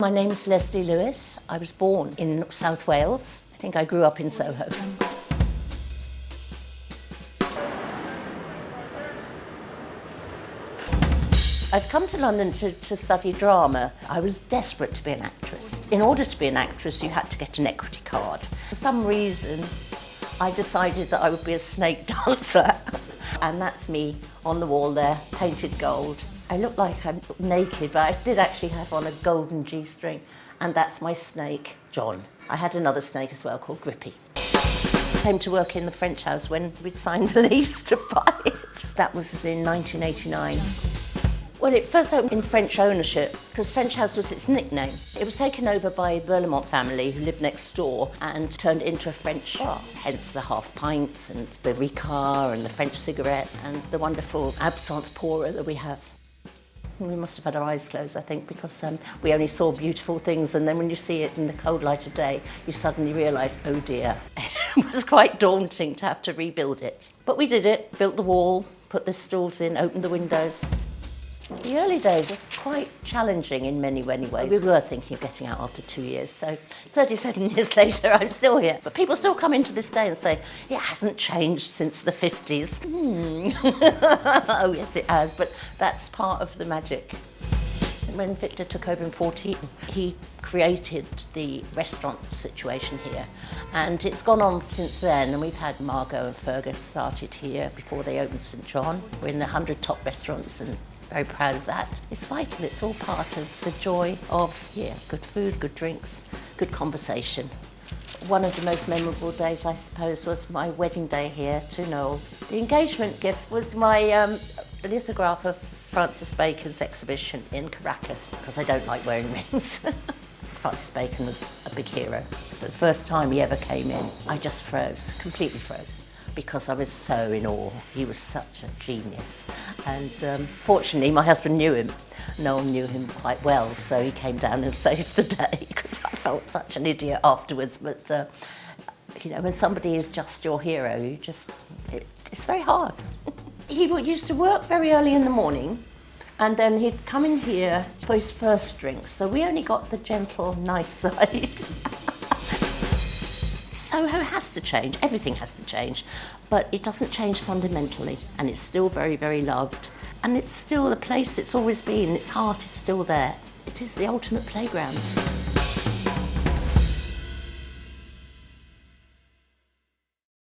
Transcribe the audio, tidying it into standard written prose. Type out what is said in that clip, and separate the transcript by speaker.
Speaker 1: My name's Lesley Lewis. I was born in South Wales. I think I grew up in Soho. I'd come to London to study drama. I was desperate to be an actress. In order to be an actress, you had to get an equity card. For some reason, I decided that I would be a snake dancer. And that's me on the wall there, painted gold. I look like I'm naked, but I did actually have on a golden G-string. And that's my snake, John. I had another snake as well called Grippy. I came to work in the French house when we'd signed the lease to buy it. That was in 1989. Well, it first opened in French ownership because French House was its nickname. It was taken over by the Berlamont family who lived next door and turned it into a French bar. Hence the half pints and the Ricard and the French cigarette and the wonderful absinthe pourer that we have. We must have had our eyes closed, I think, because we only saw beautiful things, and then when you see it in the cold light of day, you suddenly realise, oh dear. It was quite daunting to have to rebuild it. But we did it, built the wall, put the stools in, opened the windows. The early days were quite challenging in many, many ways. We were thinking of getting out after 2 years, so 37 years later, I'm still here. But people still come in to this day and say, it hasn't changed since the 50s. Oh, yes, it has, but that's part of the magic. When Victor took over in 2014, he created the restaurant situation here, and it's gone on since then, and we've had Margot and Fergus started here before they opened St John. We're in the 100 top restaurants, and very proud of that. It's vital, it's all part of the joy of, good food, good drinks, good conversation. One of the most memorable days, I suppose, was my wedding day here to Noel. The engagement gift was my lithograph of Francis Bacon's exhibition in Caracas, because I don't like wearing rings. Francis Bacon was a big hero. The first time he ever came in, I just froze, completely froze, because I was so in awe. He was such a genius. And fortunately, my husband knew him. Noel knew him quite well, so he came down and saved the day, because I felt such an idiot afterwards. But, when somebody is just your hero, it's very hard. He used to work very early in the morning, and then he'd come in here for his first drinks, so we only got the gentle, nice side. Soho has to change, everything has to change, but it doesn't change fundamentally, and it's still very, very loved. And it's still the place it's always been, its heart is still there. It is the ultimate playground.